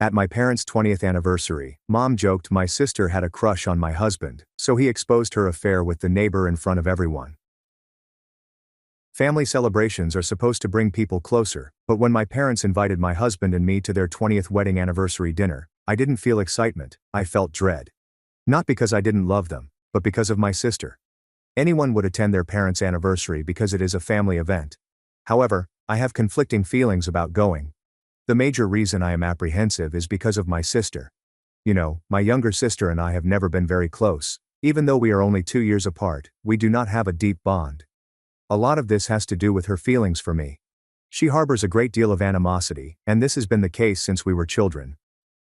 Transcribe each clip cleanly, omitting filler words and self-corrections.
At my parents' 20th anniversary, Mom joked my sister had a crush on my husband, so he exposed her affair with the neighbor in front of everyone. Family celebrations are supposed to bring people closer, but when my parents invited my husband and me to their 20th wedding anniversary dinner, I didn't feel excitement, I felt dread. Not because I didn't love them, but because of my sister. Anyone would attend their parents' anniversary because it is a family event. However, I have conflicting feelings about going. The major reason I am apprehensive is because of my sister. You know, my younger sister and I have never been very close. Even though we are only 2 years apart, we do not have a deep bond. A lot of this has to do with her feelings for me. She harbors a great deal of animosity, and this has been the case since we were children.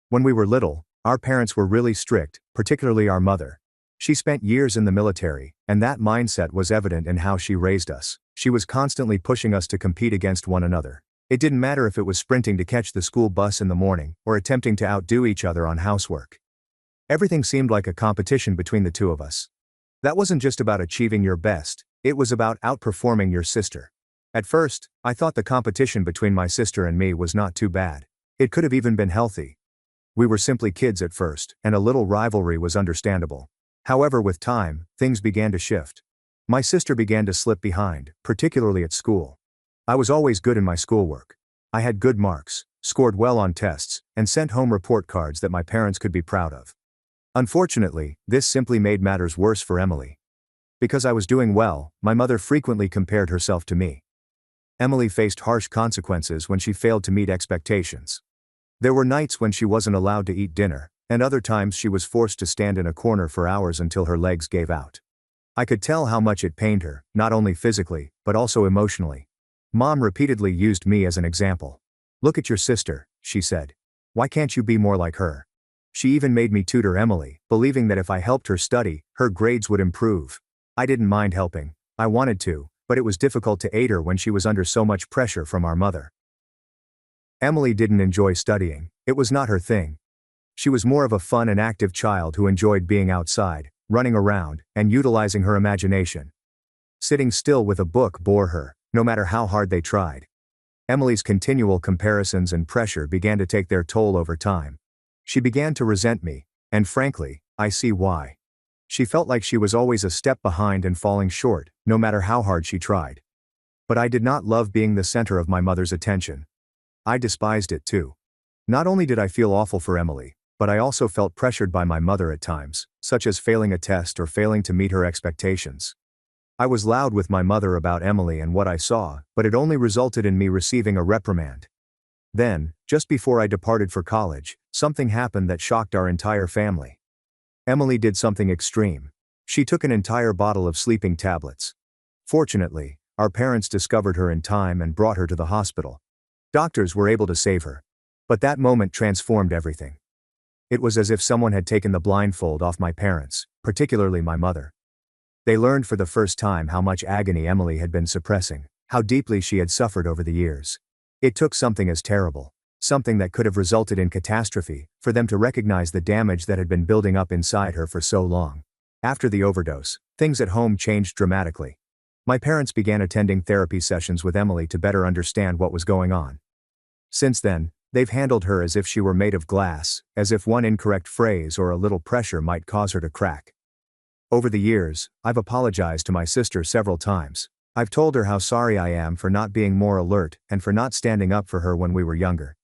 When we were little, our parents were really strict, particularly our mother. She spent years in the military, and that mindset was evident in how she raised us. She was constantly pushing us to compete against one another. It didn't matter if it was sprinting to catch the school bus in the morning, or attempting to outdo each other on housework. Everything seemed like a competition between the two of us. That wasn't just about achieving your best, it was about outperforming your sister. At first, I thought the competition between my sister and me was not too bad. It could have even been healthy. We were simply kids at first, and a little rivalry was understandable. However, with time, things began to shift. My sister began to slip behind, particularly at school. I was always good in my schoolwork. I had good marks, scored well on tests, and sent home report cards that my parents could be proud of. Unfortunately, this simply made matters worse for Emily. Because I was doing well, my mother frequently compared herself to me. Emily faced harsh consequences when she failed to meet expectations. There were nights when she wasn't allowed to eat dinner, and other times she was forced to stand in a corner for hours until her legs gave out. I could tell how much it pained her, not only physically, but also emotionally. Mom repeatedly used me as an example. "Look at your sister," she said. "Why can't you be more like her?" She even made me tutor Emily, believing that if I helped her study, her grades would improve. I didn't mind helping. I wanted to, but it was difficult to aid her when she was under so much pressure from our mother. Emily didn't enjoy studying. It was not her thing. She was more of a fun and active child who enjoyed being outside, running around, and utilizing her imagination. Sitting still with a book bore her, no matter how hard they tried. Emily's continual comparisons and pressure began to take their toll over time. She began to resent me, and frankly, I see why. She felt like she was always a step behind and falling short, no matter how hard she tried. But I did not love being the center of my mother's attention. I despised it too. Not only did I feel awful for Emily, but I also felt pressured by my mother at times, such as failing a test or failing to meet her expectations. I was loud with my mother about Emily and what I saw, but it only resulted in me receiving a reprimand. Then, just before I departed for college, something happened that shocked our entire family. Emily did something extreme. She took an entire bottle of sleeping tablets. Fortunately, our parents discovered her in time and brought her to the hospital. Doctors were able to save her. But that moment transformed everything. It was as if someone had taken the blindfold off my parents, particularly my mother. They learned for the first time how much agony Emily had been suppressing, how deeply she had suffered over the years. It took something as terrible, something that could have resulted in catastrophe, for them to recognize the damage that had been building up inside her for so long. After the overdose, things at home changed dramatically. My parents began attending therapy sessions with Emily to better understand what was going on. Since then, they've handled her as if she were made of glass, as if one incorrect phrase or a little pressure might cause her to crack. Over the years, I've apologized to my sister several times. I've told her how sorry I am for not being more alert and for not standing up for her when we were younger.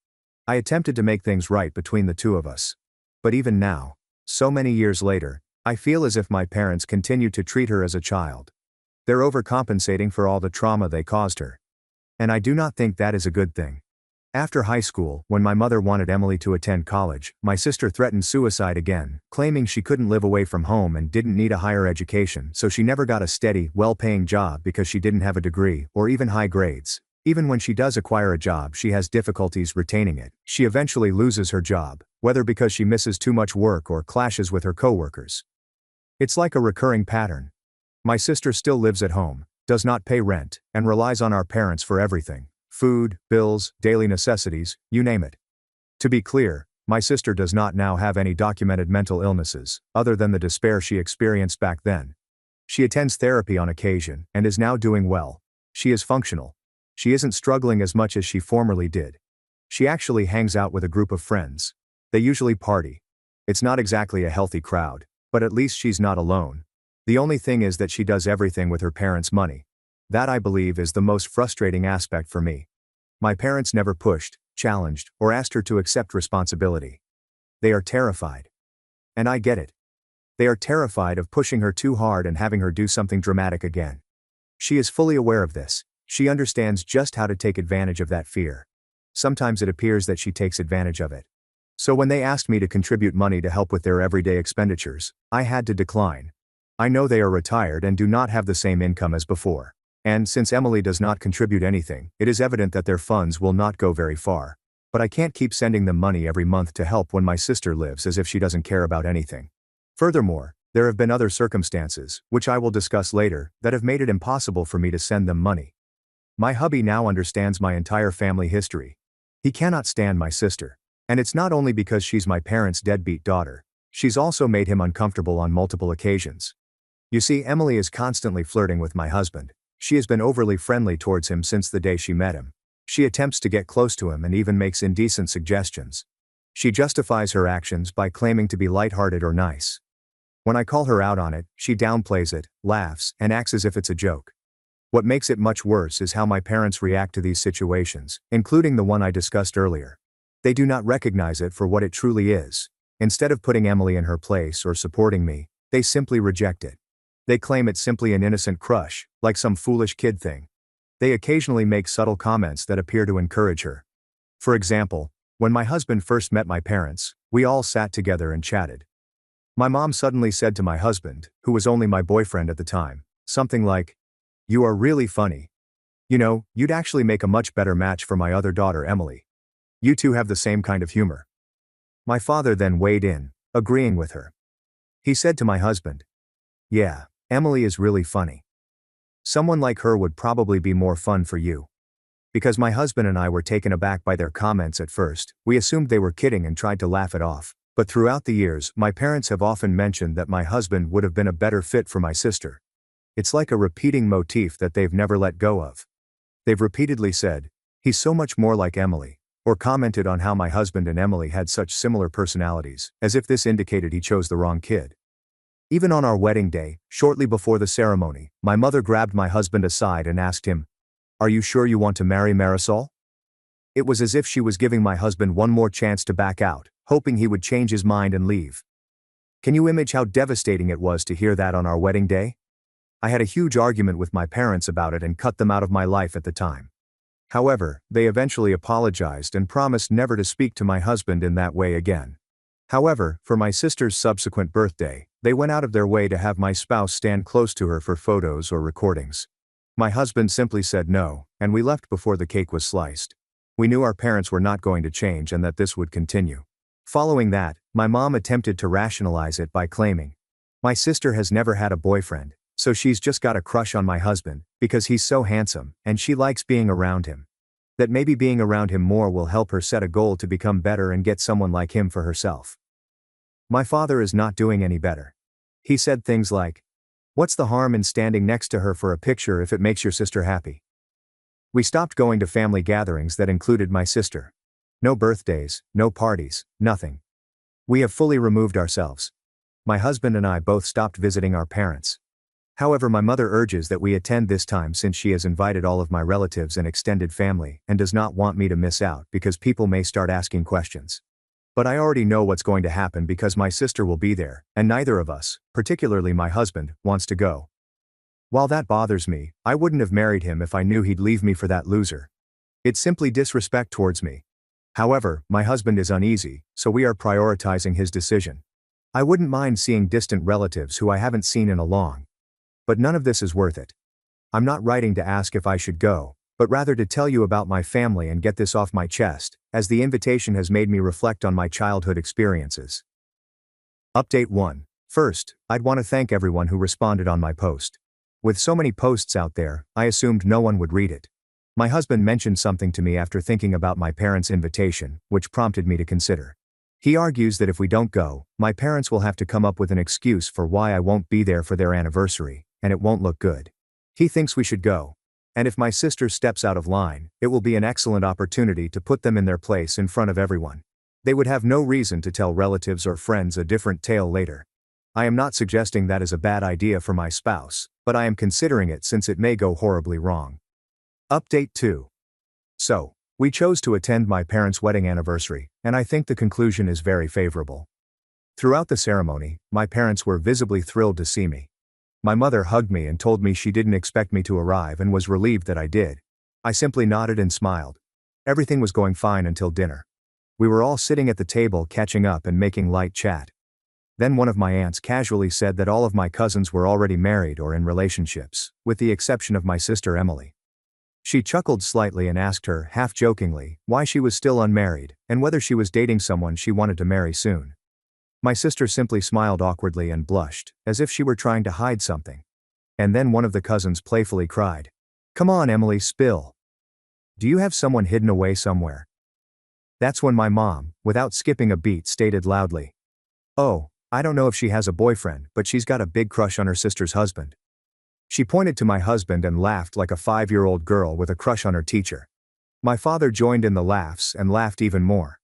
I attempted to make things right between the two of us. But even now, so many years later, I feel as if my parents continue to treat her as a child. They're overcompensating for all the trauma they caused her. And I do not think that is a good thing. After high school, when my mother wanted Emily to attend college, my sister threatened suicide again, claiming she couldn't live away from home and didn't need a higher education, so she never got a steady, well-paying job because she didn't have a degree or even high grades. Even when she does acquire a job, she has difficulties retaining it. She eventually loses her job, whether because she misses too much work or clashes with her coworkers. It's like a recurring pattern. My sister still lives at home, does not pay rent, and relies on our parents for everything. Food, bills, daily necessities, you name it. To be clear, my sister does not now have any documented mental illnesses, other than the despair she experienced back then. She attends therapy on occasion, and is now doing well. She is functional. She isn't struggling as much as she formerly did. She actually hangs out with a group of friends. They usually party. It's not exactly a healthy crowd, but at least she's not alone. The only thing is that she does everything with her parents' money. That, I believe, is the most frustrating aspect for me. My parents never pushed, challenged, or asked her to accept responsibility. They are terrified. And I get it. They are terrified of pushing her too hard and having her do something dramatic again. She is fully aware of this. She understands just how to take advantage of that fear. Sometimes it appears that she takes advantage of it. So when they asked me to contribute money to help with their everyday expenditures, I had to decline. I know they are retired and do not have the same income as before. And since Emily does not contribute anything, it is evident that their funds will not go very far. But I can't keep sending them money every month to help when my sister lives as if she doesn't care about anything. Furthermore, there have been other circumstances, which I will discuss later, that have made it impossible for me to send them money. My hubby now understands my entire family history. He cannot stand my sister. And it's not only because she's my parents' deadbeat daughter. She's also made him uncomfortable on multiple occasions. You see, Emily is constantly flirting with my husband. She has been overly friendly towards him since the day she met him. She attempts to get close to him and even makes indecent suggestions. She justifies her actions by claiming to be lighthearted or nice. When I call her out on it, she downplays it, laughs, and acts as if it's a joke. What makes it much worse is how my parents react to these situations, including the one I discussed earlier. They do not recognize it for what it truly is. Instead of putting Emily in her place or supporting me, they simply reject it. They claim it's simply an innocent crush, like some foolish kid thing. They occasionally make subtle comments that appear to encourage her. For example, when my husband first met my parents, we all sat together and chatted. My mom suddenly said to my husband, who was only my boyfriend at the time, something like, "You are really funny. You know, you'd actually make a much better match for my other daughter Emily. You two have the same kind of humor." My father then weighed in, agreeing with her. He said to my husband, "Yeah, Emily is really funny. Someone like her would probably be more fun for you." Because my husband and I were taken aback by their comments at first, we assumed they were kidding and tried to laugh it off. But throughout the years, my parents have often mentioned that my husband would have been a better fit for my sister. It's like a repeating motif that they've never let go of. They've repeatedly said, "He's so much more like Emily," or commented on how my husband and Emily had such similar personalities, as if this indicated he chose the wrong kid. Even on our wedding day, shortly before the ceremony, my mother grabbed my husband aside and asked him, "Are you sure you want to marry Marisol?" It was as if she was giving my husband one more chance to back out, hoping he would change his mind and leave. Can you imagine how devastating it was to hear that on our wedding day? I had a huge argument with my parents about it and cut them out of my life at the time. However, they eventually apologized and promised never to speak to my husband in that way again. However, for my sister's subsequent birthday, they went out of their way to have my spouse stand close to her for photos or recordings. My husband simply said no, and we left before the cake was sliced. We knew our parents were not going to change and that this would continue. Following that, my mom attempted to rationalize it by claiming, "My sister has never had a boyfriend, so she's just got a crush on my husband, because he's so handsome, and she likes being around him. That maybe being around him more will help her set a goal to become better and get someone like him for herself." My father is not doing any better. He said things like, "What's the harm in standing next to her for a picture if it makes your sister happy?" We stopped going to family gatherings that included my sister. No birthdays, no parties, nothing. We have fully removed ourselves. My husband and I both stopped visiting our parents. However, my mother urges that we attend this time since she has invited all of my relatives and extended family and does not want me to miss out because people may start asking questions. But I already know what's going to happen because my sister will be there, and neither of us, particularly my husband, wants to go. While that bothers me, I wouldn't have married him if I knew he'd leave me for that loser. It's simply disrespect towards me. However, my husband is uneasy, so we are prioritizing his decision. I wouldn't mind seeing distant relatives who I haven't seen in a long. But none of this is worth it. I'm not writing to ask if I should go, but rather to tell you about my family and get this off my chest, as the invitation has made me reflect on my childhood experiences. Update 1. First, I'd want to thank everyone who responded on my post. With so many posts out there, I assumed no one would read it. My husband mentioned something to me after thinking about my parents' invitation, which prompted me to consider. He argues that if we don't go, my parents will have to come up with an excuse for why I won't be there for their anniversary, and it won't look good. He thinks we should go. And if my sister steps out of line, it will be an excellent opportunity to put them in their place in front of everyone. They would have no reason to tell relatives or friends a different tale later. I am not suggesting that is a bad idea for my spouse, but I am considering it since it may go horribly wrong. Update 2. So, we chose to attend my parents' wedding anniversary, and I think the conclusion is very favorable. Throughout the ceremony, my parents were visibly thrilled to see me. My mother hugged me and told me she didn't expect me to arrive and was relieved that I did. I simply nodded and smiled. Everything was going fine until dinner. We were all sitting at the table catching up and making light chat. Then one of my aunts casually said that all of my cousins were already married or in relationships, with the exception of my sister Emily. She chuckled slightly and asked her, half-jokingly, why she was still unmarried, and whether she was dating someone she wanted to marry soon. My sister simply smiled awkwardly and blushed, as if she were trying to hide something. And then one of the cousins playfully cried, "Come on, Emily, spill. Do you have someone hidden away somewhere?" That's when my mom, without skipping a beat, stated loudly, "Oh, I don't know if she has a boyfriend, but she's got a big crush on her sister's husband." She pointed to my husband and laughed like a 5-year-old girl with a crush on her teacher. My father joined in the laughs and laughed even more.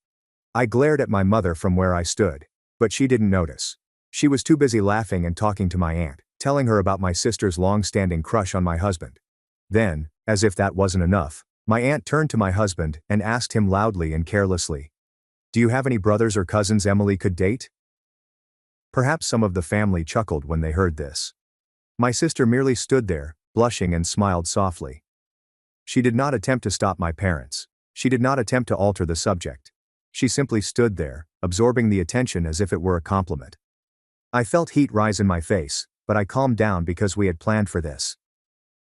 I glared at my mother from where I stood, but she didn't notice. She was too busy laughing and talking to my aunt, telling her about my sister's long-standing crush on my husband. Then, as if that wasn't enough, my aunt turned to my husband and asked him loudly and carelessly, "Do you have any brothers or cousins Emily could date?" Perhaps some of the family chuckled when they heard this. My sister merely stood there, blushing and smiled softly. She did not attempt to stop my parents. She did not attempt to alter the subject. She simply stood there, absorbing the attention as if it were a compliment. I felt heat rise in my face, but I calmed down because we had planned for this.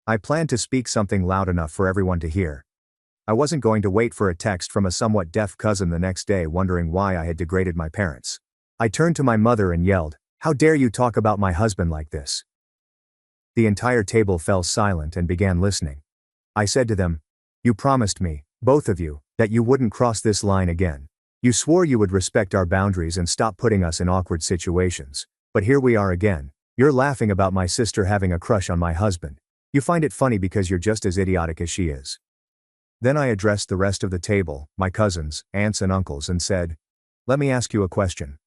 I planned to speak something loud enough for everyone to hear. I wasn't going to wait for a text from a somewhat deaf cousin the next day wondering why I had degraded my parents. I turned to my mother and yelled, "How dare you talk about my husband like this?" The entire table fell silent and began listening. I said to them, "You promised me, both of you, that you wouldn't cross this line again. You swore you would respect our boundaries and stop putting us in awkward situations. But here we are again. You're laughing about my sister having a crush on my husband. You find it funny because you're just as idiotic as she is." Then I addressed the rest of the table, my cousins, aunts and uncles, and said, "Let me ask you a question.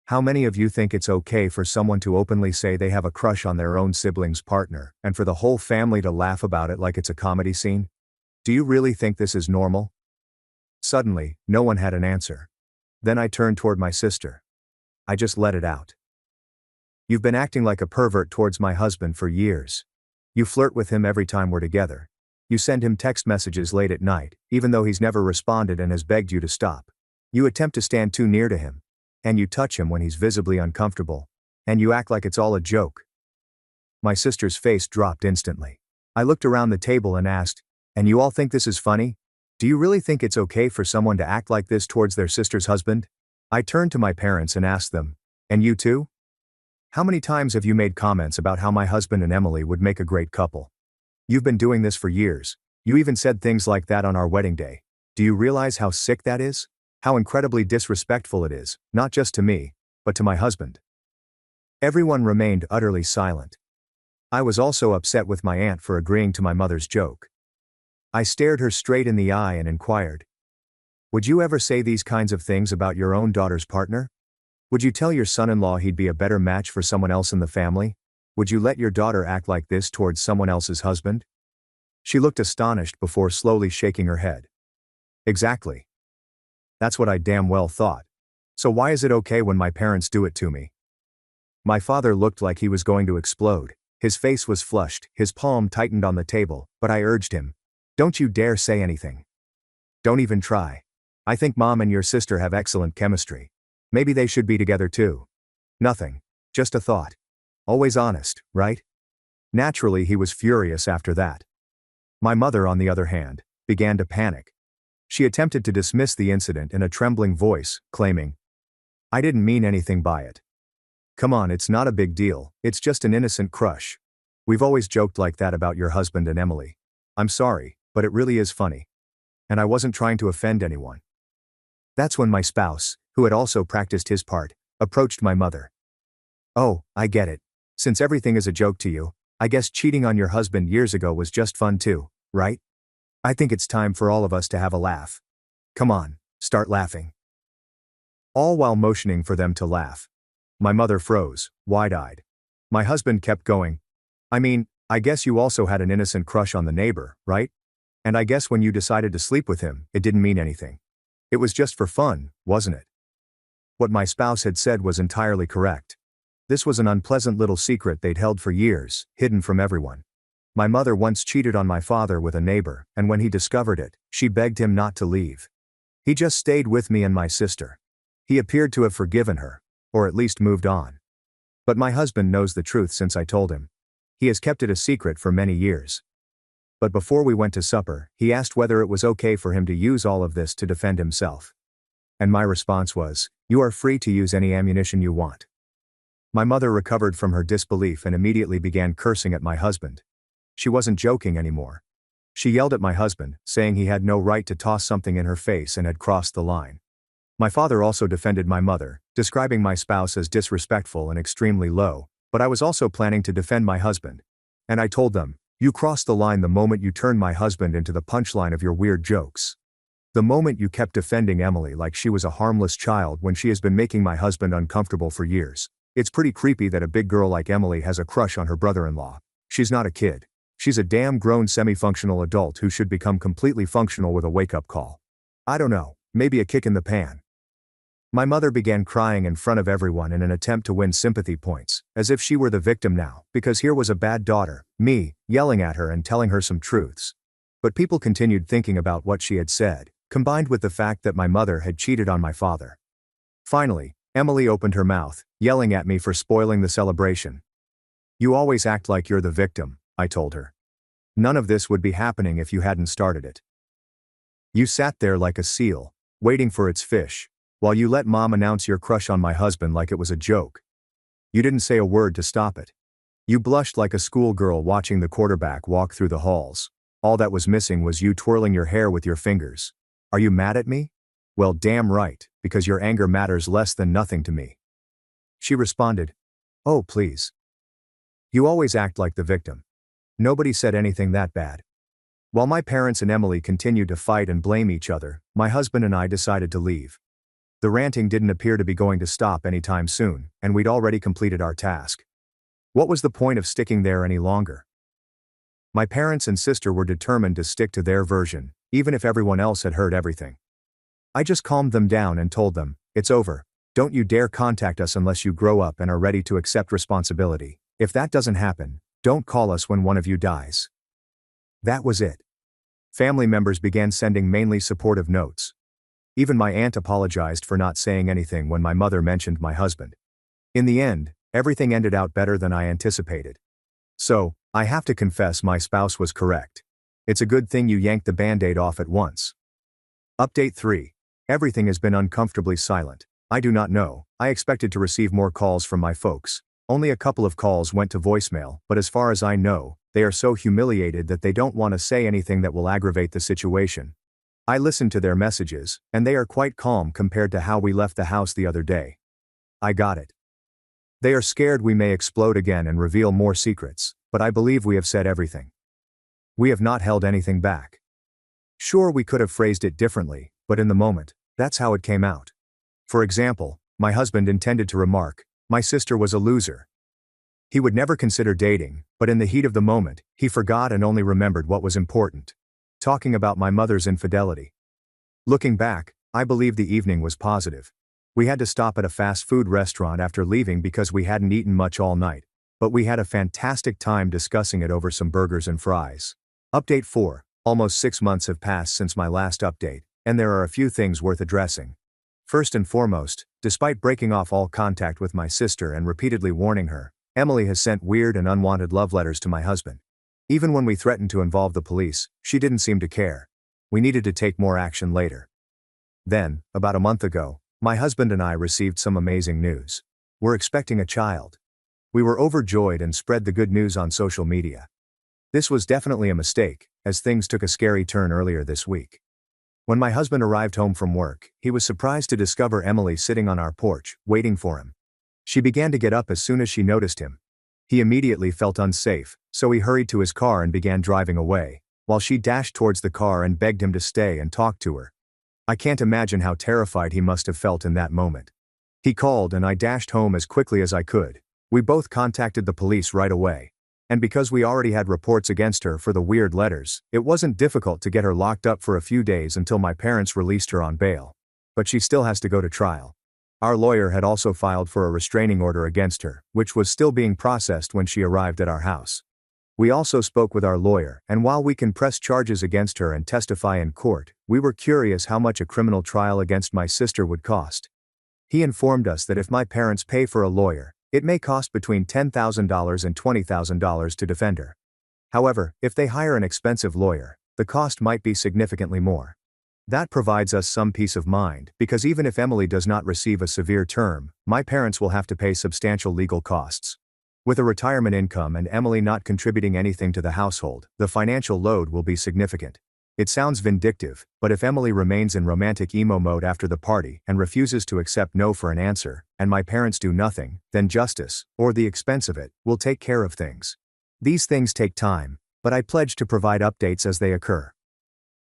How many of you think it's okay for someone to openly say they have a crush on their own sibling's partner, and for the whole family to laugh about it like it's a comedy scene? Do you really think this is normal?" Suddenly, no one had an answer. Then I turned toward my sister. I just let it out. "You've been acting like a pervert towards my husband for years. You flirt with him every time we're together. You send him text messages late at night, even though he's never responded and has begged you to stop. You attempt to stand too near to him. And you touch him when he's visibly uncomfortable. And you act like it's all a joke." My sister's face dropped instantly. I looked around the table and asked, "And you all think this is funny? Do you really think it's okay for someone to act like this towards their sister's husband?" I turned to my parents and asked them, "And you too? How many times have you made comments about how my husband and Emily would make a great couple? You've been doing this for years. You even said things like that on our wedding day. Do you realize how sick that is? How incredibly disrespectful it is, not just to me, but to my husband?" Everyone remained utterly silent. I was also upset with my aunt for agreeing to my mother's joke. I stared her straight in the eye and inquired, "Would you ever say these kinds of things about your own daughter's partner? Would you tell your son-in-law he'd be a better match for someone else in the family? Would you let your daughter act like this towards someone else's husband?" She looked astonished before slowly shaking her head. "Exactly. That's what I damn well thought. So why is it okay when my parents do it to me?" My father looked like he was going to explode. His face was flushed, his palm tightened on the table, but I urged him, "Don't you dare say anything. Don't even try. I think Mom and your sister have excellent chemistry. Maybe they should be together too. Nothing. Just a thought. Always honest, right?" Naturally, he was furious after that. My mother, on the other hand, began to panic. She attempted to dismiss the incident in a trembling voice, claiming, "I didn't mean anything by it. Come on, it's not a big deal, it's just an innocent crush. We've always joked like that about your husband and Emily. I'm sorry, but it really is funny. And I wasn't trying to offend anyone." That's when my spouse, who had also practiced his part, approached my mother. "Oh, I get it. Since everything is a joke to you, I guess cheating on your husband years ago was just fun too, right? I think it's time for all of us to have a laugh. Come on, start laughing." all while motioning for them to laugh. My mother froze, wide-eyed. My husband kept going. I mean, I guess you also had an innocent crush on the neighbor, right? And I guess when you decided to sleep with him, it didn't mean anything. It was just for fun, wasn't it? What my spouse had said was entirely correct. This was an unpleasant little secret they'd held for years, hidden from everyone. My mother once cheated on my father with a neighbor, and when he discovered it, she begged him not to leave. He just stayed with me and my sister. He appeared to have forgiven her, or at least moved on. But my husband knows the truth since I told him. He has kept it a secret for many years. But before we went to supper, he asked whether it was okay for him to use all of this to defend himself. And my response was, "You are free to use any ammunition you want." My mother recovered from her disbelief and immediately began cursing at my husband. She wasn't joking anymore. She yelled at my husband, saying he had no right to toss something in her face and had crossed the line. My father also defended my mother, describing my spouse as disrespectful and extremely low, but I was also planning to defend my husband. And I told them, "You crossed the line the moment you turned my husband into the punchline of your weird jokes. The moment you kept defending Emily like she was a harmless child when she has been making my husband uncomfortable for years. It's pretty creepy that a big girl like Emily has a crush on her brother-in-law. She's not a kid. She's a damn grown semi-functional adult who should become completely functional with a wake-up call. I don't know, maybe a kick in the pan." My mother began crying in front of everyone in an attempt to win sympathy points, as if she were the victim now, because here was a bad daughter, me, yelling at her and telling her some truths. But people continued thinking about what she had said, combined with the fact that my mother had cheated on my father. Finally, Emily opened her mouth, yelling at me for spoiling the celebration. "You always act like you're the victim," I told her. "None of this would be happening if you hadn't started it. You sat there like a seal, waiting for its fish, while you let Mom announce your crush on my husband like it was a joke. You didn't say a word to stop it. You blushed like a schoolgirl watching the quarterback walk through the halls. All that was missing was you twirling your hair with your fingers. Are you mad at me? Well, damn right, because your anger matters less than nothing to me." She responded, "Oh, please. You always act like the victim. Nobody said anything that bad." While my parents and Emily continued to fight and blame each other, my husband and I decided to leave. The ranting didn't appear to be going to stop anytime soon, and we'd already completed our task. What was the point of sticking there any longer? My parents and sister were determined to stick to their version, even if everyone else had heard everything. I just calmed them down and told them, "It's over. Don't you dare contact us unless you grow up and are ready to accept responsibility. If that doesn't happen, don't call us when one of you dies." That was it. Family members began sending mainly supportive notes. Even my aunt apologized for not saying anything when my mother mentioned my husband. In the end, everything ended out better than I anticipated. So, I have to confess my spouse was correct. It's a good thing you yanked the band-aid off at once. Update 3. Everything has been uncomfortably silent. I do not know, I expected to receive more calls from my folks. Only a couple of calls went to voicemail, but as far as I know, they are so humiliated that they don't want to say anything that will aggravate the situation. I listened to their messages, and they are quite calm compared to how we left the house the other day. I got it. They are scared we may explode again and reveal more secrets, but I believe we have said everything. We have not held anything back. Sure, we could have phrased it differently, but in the moment, that's how it came out. For example, my husband intended to remark, "My sister was a loser." He would never consider dating, but in the heat of the moment, he forgot and only remembered what was important. Talking about my mother's infidelity. Looking back, I believe the evening was positive. We had to stop at a fast food restaurant after leaving because we hadn't eaten much all night, but we had a fantastic time discussing it over some burgers and fries. Update 4. Almost 6 months have passed since my last update, and there are a few things worth addressing. First and foremost, despite breaking off all contact with my sister and repeatedly warning her, Emily has sent weird and unwanted love letters to my husband. Even when we threatened to involve the police, she didn't seem to care. We needed to take more action later. Then, about a month ago, my husband and I received some amazing news. We're expecting a child. We were overjoyed and spread the good news on social media. This was definitely a mistake, as things took a scary turn earlier this week. When my husband arrived home from work, he was surprised to discover Emily sitting on our porch, waiting for him. She began to get up as soon as she noticed him. He immediately felt unsafe, so he hurried to his car and began driving away, while she dashed towards the car and begged him to stay and talk to her. I can't imagine how terrified he must have felt in that moment. He called and I dashed home as quickly as I could. We both contacted the police right away. And because we already had reports against her for the weird letters, it wasn't difficult to get her locked up for a few days until my parents released her on bail. But she still has to go to trial. Our lawyer had also filed for a restraining order against her, which was still being processed when she arrived at our house. We also spoke with our lawyer, and while we can press charges against her and testify in court, we were curious how much a criminal trial against my sister would cost. He informed us that if my parents pay for a lawyer, it may cost between $10,000 and $20,000 to defend her. However, if they hire an expensive lawyer, the cost might be significantly more. That provides us some peace of mind, because even if Emily does not receive a severe term, my parents will have to pay substantial legal costs. With a retirement income and Emily not contributing anything to the household, the financial load will be significant. It sounds vindictive, but if Emily remains in romantic emo mode after the party and refuses to accept no for an answer, and my parents do nothing, then justice, or the expense of it, will take care of things. These things take time, but I pledge to provide updates as they occur.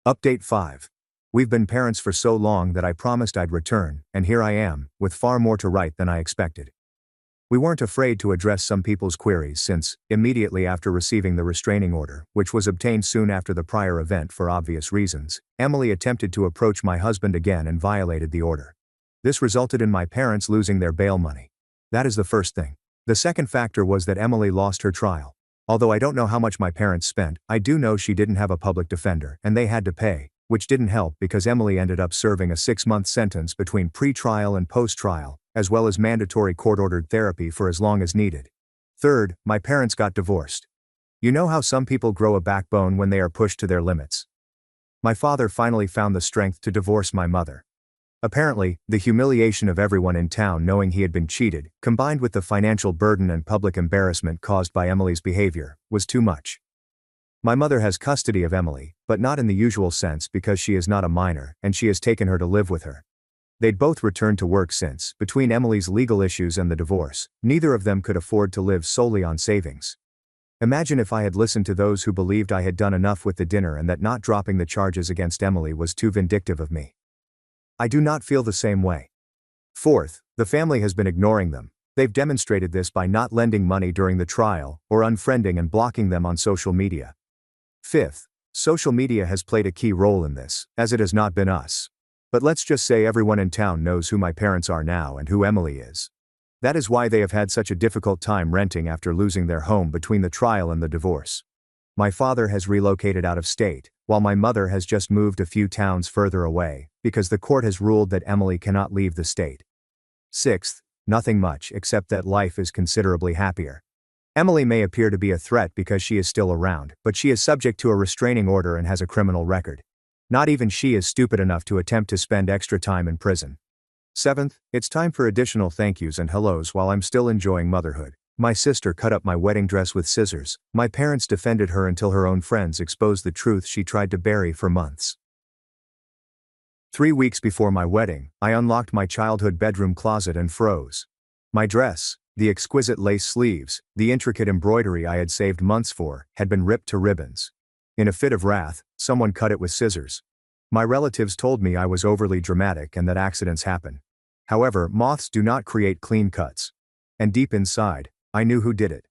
Update 5. We've been parents for so long that I promised I'd return, and here I am, with far more to write than I expected. We weren't afraid to address some people's queries since, immediately after receiving the restraining order, which was obtained soon after the prior event for obvious reasons, Emily attempted to approach my husband again and violated the order. This resulted in my parents losing their bail money. That is the first thing. The second factor was that Emily lost her trial. Although I don't know how much my parents spent, I do know she didn't have a public defender and they had to pay, which didn't help because Emily ended up serving a 6-month sentence between pre-trial and post-trial, as well as mandatory court-ordered therapy for as long as needed. Third, my parents got divorced. You know how some people grow a backbone when they are pushed to their limits? My father finally found the strength to divorce my mother. Apparently, the humiliation of everyone in town knowing he had been cheated, combined with the financial burden and public embarrassment caused by Emily's behavior, was too much. My mother has custody of Emily, but not in the usual sense because she is not a minor and she has taken her to live with her. They'd both returned to work since, between Emily's legal issues and the divorce, neither of them could afford to live solely on savings. Imagine if I had listened to those who believed I had done enough with the dinner and that not dropping the charges against Emily was too vindictive of me. I do not feel the same way. Fourth, the family has been ignoring them. They've demonstrated this by not lending money during the trial, or unfriending and blocking them on social media. Fifth, social media has played a key role in this, as it has not been us. But let's just say everyone in town knows who my parents are now and who Emily is. That is why they have had such a difficult time renting after losing their home between the trial and the divorce. My father has relocated out of state, while my mother has just moved a few towns further away, because the court has ruled that Emily cannot leave the state. Sixth, nothing much except that life is considerably happier. Emily may appear to be a threat because she is still around, but she is subject to a restraining order and has a criminal record. Not even she is stupid enough to attempt to spend extra time in prison. Seventh, it's time for additional thank yous and hellos while I'm still enjoying motherhood. My sister cut up my wedding dress with scissors. My parents defended her until her own friends exposed the truth she tried to bury for months. 3 weeks before my wedding, I unlocked my childhood bedroom closet and froze. My dress, the exquisite lace sleeves, the intricate embroidery I had saved months for, had been ripped to ribbons. In a fit of wrath, someone cut it with scissors. My relatives told me I was overly dramatic and that accidents happen. However, moths do not create clean cuts. And deep inside, I knew who did it.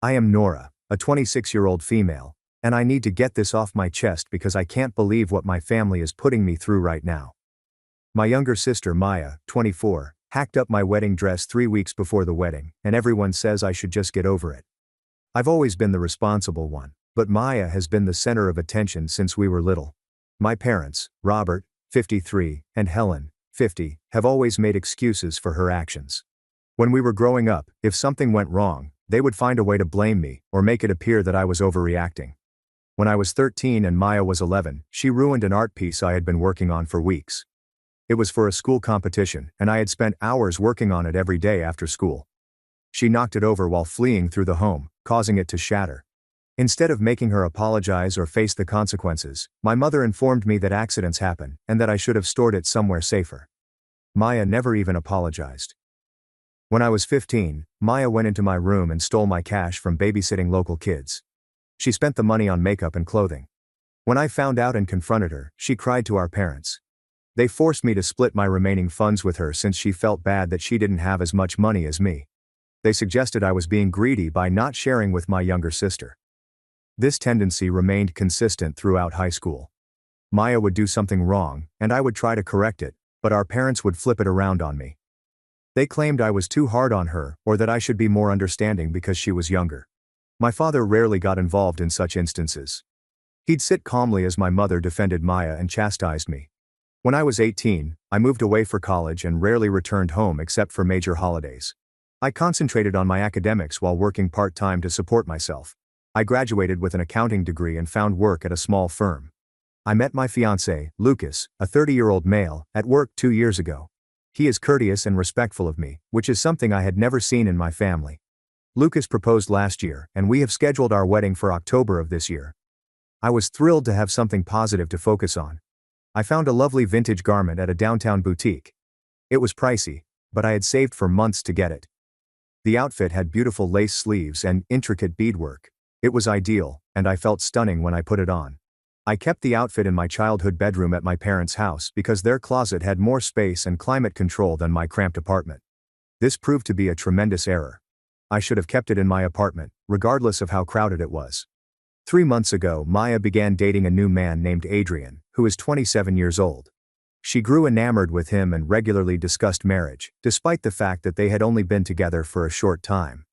I am Nora, a 26-year-old female, and I need to get this off my chest because I can't believe what my family is putting me through right now. My younger sister Maya, 24, hacked up my wedding dress 3 weeks before the wedding, and everyone says I should just get over it. I've always been the responsible one, but Maya has been the center of attention since we were little. My parents, Robert, 53, and Helen, 50, have always made excuses for her actions. When we were growing up, if something went wrong, they would find a way to blame me or make it appear that I was overreacting. When I was 13 and Maya was 11, she ruined an art piece I had been working on for weeks. It was for a school competition, and I had spent hours working on it every day after school. She knocked it over while fleeing through the home, causing it to shatter. Instead of making her apologize or face the consequences, my mother informed me that accidents happen and that I should have stored it somewhere safer. Maya never even apologized. When I was 15, Maya went into my room and stole my cash from babysitting local kids. She spent the money on makeup and clothing. When I found out and confronted her, she cried to our parents. They forced me to split my remaining funds with her since she felt bad that she didn't have as much money as me. They suggested I was being greedy by not sharing with my younger sister. This tendency remained consistent throughout high school. Maya would do something wrong, and I would try to correct it, but our parents would flip it around on me. They claimed I was too hard on her, or that I should be more understanding because she was younger. My father rarely got involved in such instances. He'd sit calmly as my mother defended Maya and chastised me. When I was 18, I moved away for college and rarely returned home except for major holidays. I concentrated on my academics while working part-time to support myself. I graduated with an accounting degree and found work at a small firm. I met my fiancé, Lucas, a 30-year-old male, at work 2 years ago. He is courteous and respectful of me, which is something I had never seen in my family. Lucas proposed last year, and we have scheduled our wedding for October of this year. I was thrilled to have something positive to focus on. I found a lovely vintage garment at a downtown boutique. It was pricey, but I had saved for months to get it. The outfit had beautiful lace sleeves and intricate beadwork. It was ideal, and I felt stunning when I put it on. I kept the outfit in my childhood bedroom at my parents' house because their closet had more space and climate control than my cramped apartment. This proved to be a tremendous error. I should have kept it in my apartment, regardless of how crowded it was. 3 months ago, Maya began dating a new man named Adrian, who is 27 years old. She grew enamored with him and regularly discussed marriage, despite the fact that they had only been together for a short time.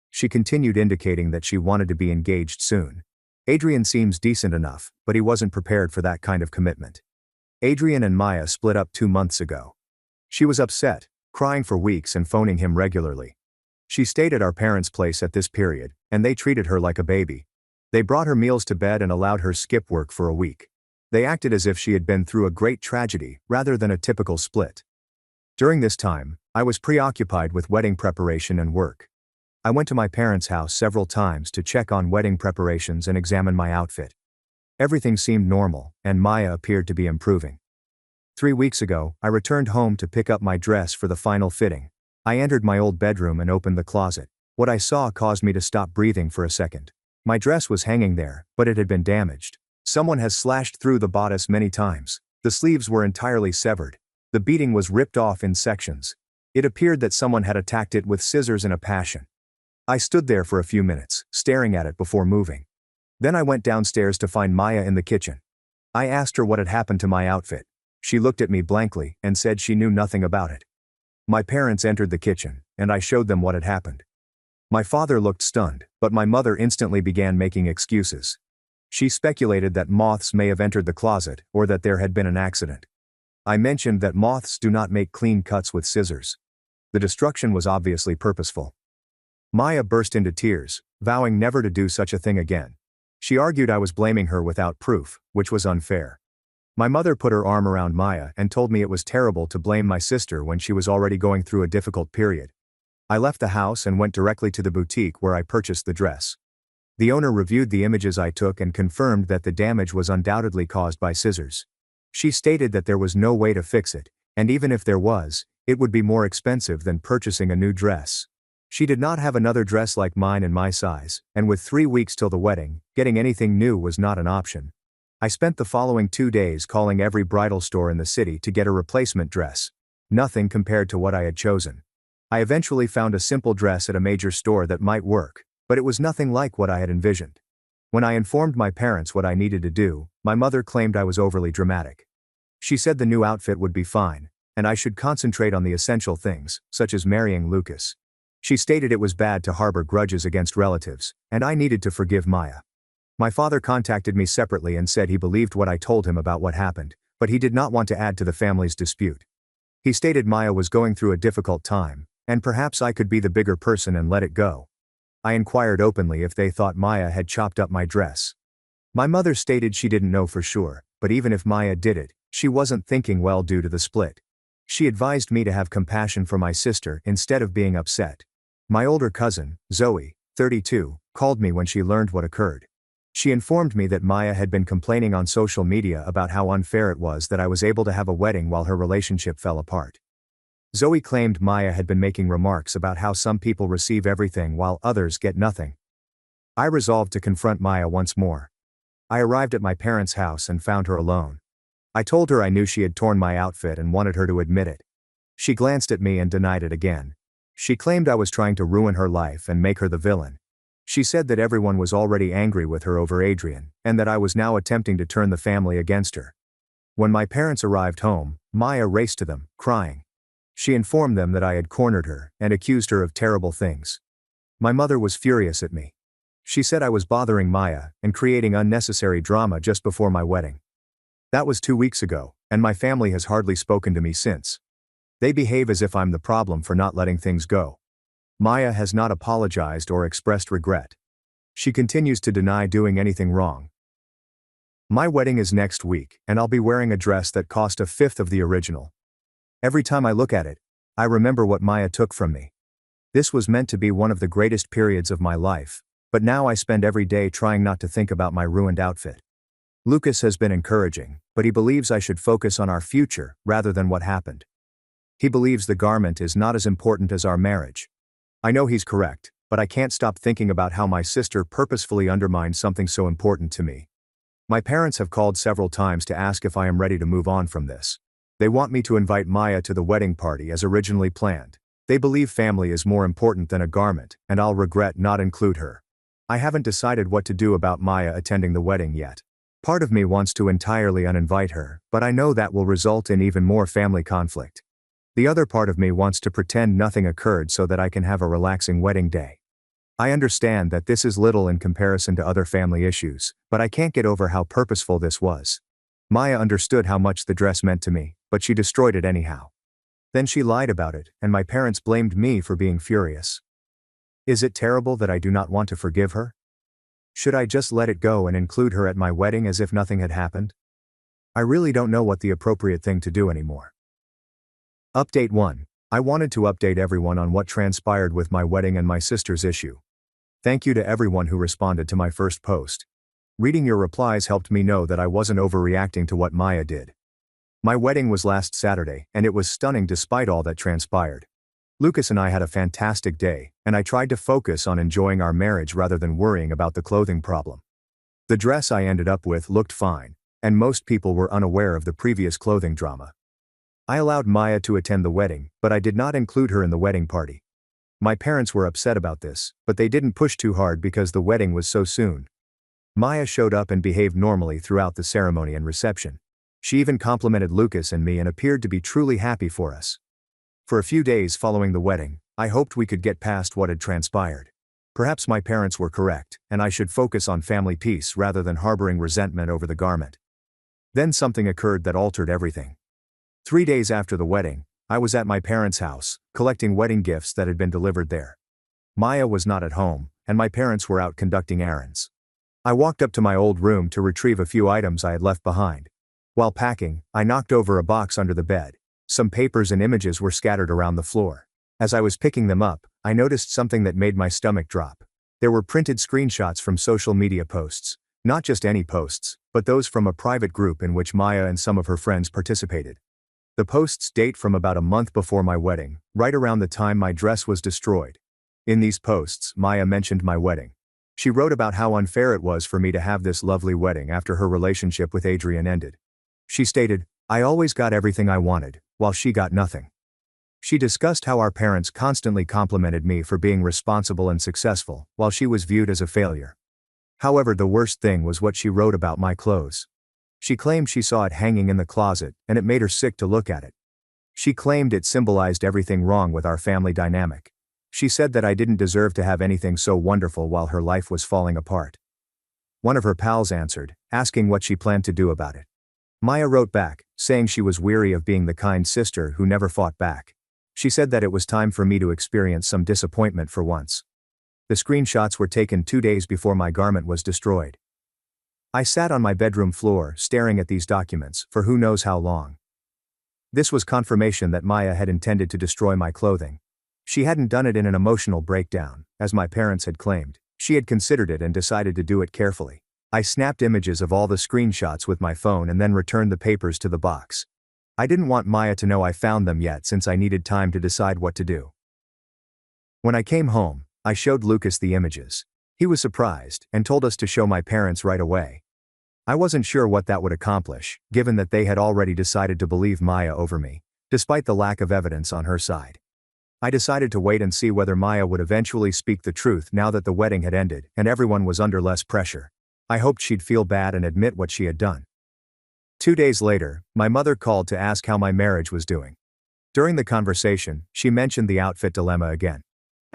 She continued indicating that she wanted to be engaged soon. Adrian seems decent enough, but he wasn't prepared for that kind of commitment. Adrian and Maya split up 2 months ago. She was upset, crying for weeks and phoning him regularly. She stayed at our parents' place at this period, and they treated her like a baby. They brought her meals to bed and allowed her skip work for a week. They acted as if she had been through a great tragedy rather than a typical split. During this time, I was preoccupied with wedding preparation and work. I went to my parents' house several times to check on wedding preparations and examine my outfit. Everything seemed normal, and Maya appeared to be improving. 3 weeks ago, I returned home to pick up my dress for the final fitting. I entered my old bedroom and opened the closet. What I saw caused me to stop breathing for a second. My dress was hanging there, but it had been damaged. Someone has slashed through the bodice many times. The sleeves were entirely severed. The beading was ripped off in sections. It appeared that someone had attacked it with scissors in a passion. I stood there for a few minutes, staring at it before moving. Then I went downstairs to find Maya in the kitchen. I asked her what had happened to my outfit. She looked at me blankly and said she knew nothing about it. My parents entered the kitchen, and I showed them what had happened. My father looked stunned, but my mother instantly began making excuses. She speculated that moths may have entered the closet or that there had been an accident. I mentioned that moths do not make clean cuts with scissors. The destruction was obviously purposeful. Maya burst into tears, vowing never to do such a thing again. She argued I was blaming her without proof, which was unfair. My mother put her arm around Maya and told me it was terrible to blame my sister when she was already going through a difficult period. I left the house and went directly to the boutique where I purchased the dress. The owner reviewed the images I took and confirmed that the damage was undoubtedly caused by scissors. She stated that there was no way to fix it, and even if there was, it would be more expensive than purchasing a new dress. She did not have another dress like mine in my size, and with 3 weeks till the wedding, getting anything new was not an option. I spent the following 2 days calling every bridal store in the city to get a replacement dress. Nothing compared to what I had chosen. I eventually found a simple dress at a major store that might work, but it was nothing like what I had envisioned. When I informed my parents what I needed to do, my mother claimed I was overly dramatic. She said the new outfit would be fine, and I should concentrate on the essential things, such as marrying Lucas. She stated it was bad to harbor grudges against relatives, and I needed to forgive Maya. My father contacted me separately and said he believed what I told him about what happened, but he did not want to add to the family's dispute. He stated Maya was going through a difficult time, and perhaps I could be the bigger person and let it go. I inquired openly if they thought Maya had chopped up my dress. My mother stated she didn't know for sure, but even if Maya did it, she wasn't thinking well due to the split. She advised me to have compassion for my sister instead of being upset. My older cousin, Zoe, 32, called me when she learned what occurred. She informed me that Maya had been complaining on social media about how unfair it was that I was able to have a wedding while her relationship fell apart. Zoe claimed Maya had been making remarks about how some people receive everything while others get nothing. I resolved to confront Maya once more. I arrived at my parents' house and found her alone. I told her I knew she had torn my outfit and wanted her to admit it. She glanced at me and denied it again. She claimed I was trying to ruin her life and make her the villain. She said that everyone was already angry with her over Adrian, and that I was now attempting to turn the family against her. When my parents arrived home, Maya raced to them, crying. She informed them that I had cornered her and accused her of terrible things. My mother was furious at me. She said I was bothering Maya and creating unnecessary drama just before my wedding. That was 2 weeks ago, and my family has hardly spoken to me since. They behave as if I'm the problem for not letting things go. Maya has not apologized or expressed regret. She continues to deny doing anything wrong. My wedding is next week, and I'll be wearing a dress that cost a fifth of the original. Every time I look at it, I remember what Maya took from me. This was meant to be one of the greatest periods of my life, but now I spend every day trying not to think about my ruined outfit. Lucas has been encouraging, but he believes I should focus on our future rather than what happened. He believes the garment is not as important as our marriage. I know he's correct, but I can't stop thinking about how my sister purposefully undermined something so important to me. My parents have called several times to ask if I am ready to move on from this. They want me to invite Maya to the wedding party as originally planned. They believe family is more important than a garment, and I'll regret not include her. I haven't decided what to do about Maya attending the wedding yet. Part of me wants to entirely uninvite her, but I know that will result in even more family conflict. The other part of me wants to pretend nothing occurred so that I can have a relaxing wedding day. I understand that this is little in comparison to other family issues, but I can't get over how purposeful this was. Maya understood how much the dress meant to me, but she destroyed it anyhow. Then she lied about it, and my parents blamed me for being furious. Is it terrible that I do not want to forgive her? Should I just let it go and include her at my wedding as if nothing had happened? I really don't know what the appropriate thing to do anymore. Update 1. I wanted to update everyone on what transpired with my wedding and my sister's issue. Thank you to everyone who responded to my first post. Reading your replies helped me know that I wasn't overreacting to what Maya did. My wedding was last Saturday, and it was stunning despite all that transpired. Lucas and I had a fantastic day, and I tried to focus on enjoying our marriage rather than worrying about the clothing problem. The dress I ended up with looked fine, and most people were unaware of the previous clothing drama. I allowed Maya to attend the wedding, but I did not include her in the wedding party. My parents were upset about this, but they didn't push too hard because the wedding was so soon. Maya showed up and behaved normally throughout the ceremony and reception. She even complimented Lucas and me and appeared to be truly happy for us. For a few days following the wedding, I hoped we could get past what had transpired. Perhaps my parents were correct, and I should focus on family peace rather than harboring resentment over the garment. Then something occurred that altered everything. 3 days after the wedding, I was at my parents' house, collecting wedding gifts that had been delivered there. Maya was not at home, and my parents were out conducting errands. I walked up to my old room to retrieve a few items I had left behind. While packing, I knocked over a box under the bed. Some papers and images were scattered around the floor. As I was picking them up, I noticed something that made my stomach drop. There were printed screenshots from social media posts. Not just any posts, but those from a private group in which Maya and some of her friends participated. The posts date from about a month before my wedding, right around the time my dress was destroyed. In these posts, Maya mentioned my wedding. She wrote about how unfair it was for me to have this lovely wedding after her relationship with Adrian ended. She stated, "I always got everything I wanted, while she got nothing." She discussed how our parents constantly complimented me for being responsible and successful, while she was viewed as a failure. However, the worst thing was what she wrote about my clothes. She claimed she saw it hanging in the closet, and it made her sick to look at it. She claimed it symbolized everything wrong with our family dynamic. She said that I didn't deserve to have anything so wonderful while her life was falling apart. One of her pals answered, asking what she planned to do about it. Maya wrote back, saying she was weary of being the kind sister who never fought back. She said that it was time for me to experience some disappointment for once. The screenshots were taken 2 days before my garment was destroyed. I sat on my bedroom floor, staring at these documents, for who knows how long. This was confirmation that Maya had intended to destroy my clothing. She hadn't done it in an emotional breakdown, as my parents had claimed. She had considered it and decided to do it carefully. I snapped images of all the screenshots with my phone and then returned the papers to the box. I didn't want Maya to know I found them yet since I needed time to decide what to do. When I came home, I showed Lucas the images. He was surprised and told us to show my parents right away. I wasn't sure what that would accomplish, given that they had already decided to believe Maya over me, despite the lack of evidence on her side. I decided to wait and see whether Maya would eventually speak the truth now that the wedding had ended and everyone was under less pressure. I hoped she'd feel bad and admit what she had done. 2 days later, my mother called to ask how my marriage was doing. During the conversation, she mentioned the outfit dilemma again.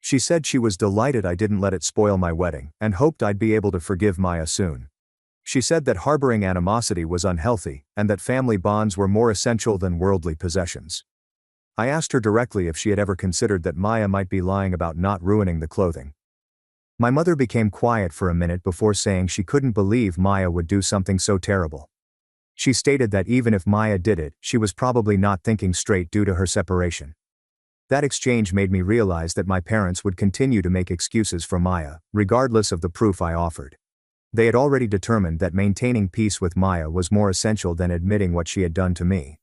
She said she was delighted I didn't let it spoil my wedding and hoped I'd be able to forgive Maya soon. She said that harboring animosity was unhealthy and that family bonds were more essential than worldly possessions. I asked her directly if she had ever considered that Maya might be lying about not ruining the clothing. My mother became quiet for a minute before saying she couldn't believe Maya would do something so terrible. She stated that even if Maya did it, she was probably not thinking straight due to her separation. That exchange made me realize that my parents would continue to make excuses for Maya, regardless of the proof I offered. They had already determined that maintaining peace with Maya was more essential than admitting what she had done to me.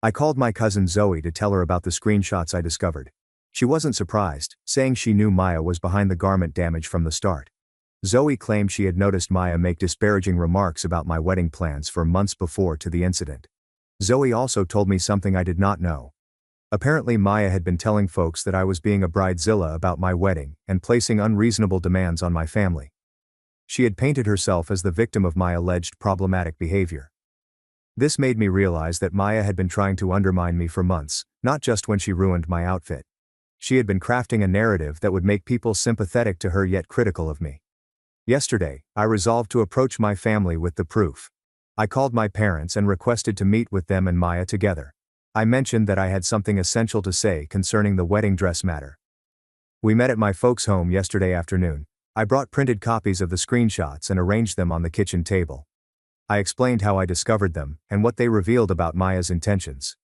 I called my cousin Zoe to tell her about the screenshots I discovered. She wasn't surprised, saying she knew Maya was behind the garment damage from the start. Zoe claimed she had noticed Maya make disparaging remarks about my wedding plans for months before to the incident. Zoe also told me something I did not know. Apparently Maya had been telling folks that I was being a bridezilla about my wedding and placing unreasonable demands on my family. She had painted herself as the victim of my alleged problematic behavior. This made me realize that Maya had been trying to undermine me for months, not just when she ruined my outfit. She had been crafting a narrative that would make people sympathetic to her yet critical of me. Yesterday, I resolved to approach my family with the proof. I called my parents and requested to meet with them and Maya together. I mentioned that I had something essential to say concerning the wedding dress matter. We met at my folks' home yesterday afternoon. I brought printed copies of the screenshots and arranged them on the kitchen table. I explained how I discovered them and what they revealed about Maya's intentions.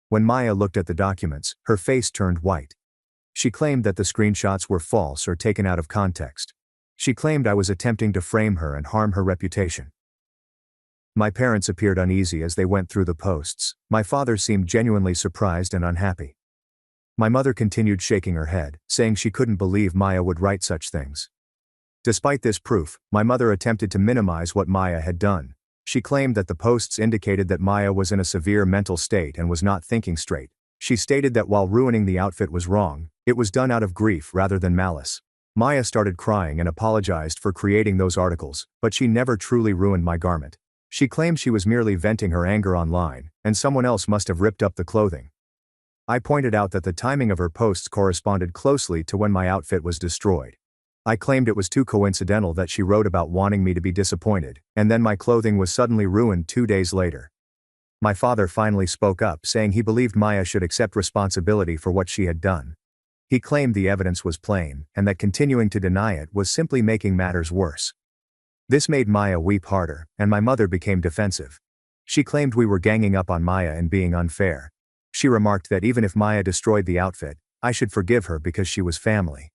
When Maya looked at the documents, her face turned white. She claimed that the screenshots were false or taken out of context. She claimed I was attempting to frame her and harm her reputation. My parents appeared uneasy as they went through the posts. My father seemed genuinely surprised and unhappy. My mother continued shaking her head, saying she couldn't believe Maya would write such things. Despite this proof, my mother attempted to minimize what Maya had done. She claimed that the posts indicated that Maya was in a severe mental state and was not thinking straight. She stated that while ruining the outfit was wrong, it was done out of grief rather than malice. Maya started crying and apologized for creating those articles, but she never truly ruined my garment. She claimed she was merely venting her anger online, and someone else must have ripped up the clothing. I pointed out that the timing of her posts corresponded closely to when my outfit was destroyed. I claimed it was too coincidental that she wrote about wanting me to be disappointed, and then my clothing was suddenly ruined 2 days later. My father finally spoke up, saying he believed Maya should accept responsibility for what she had done. He claimed the evidence was plain, and that continuing to deny it was simply making matters worse. This made Maya weep harder, and my mother became defensive. She claimed we were ganging up on Maya and being unfair. She remarked that even if Maya destroyed the outfit, I should forgive her because she was family.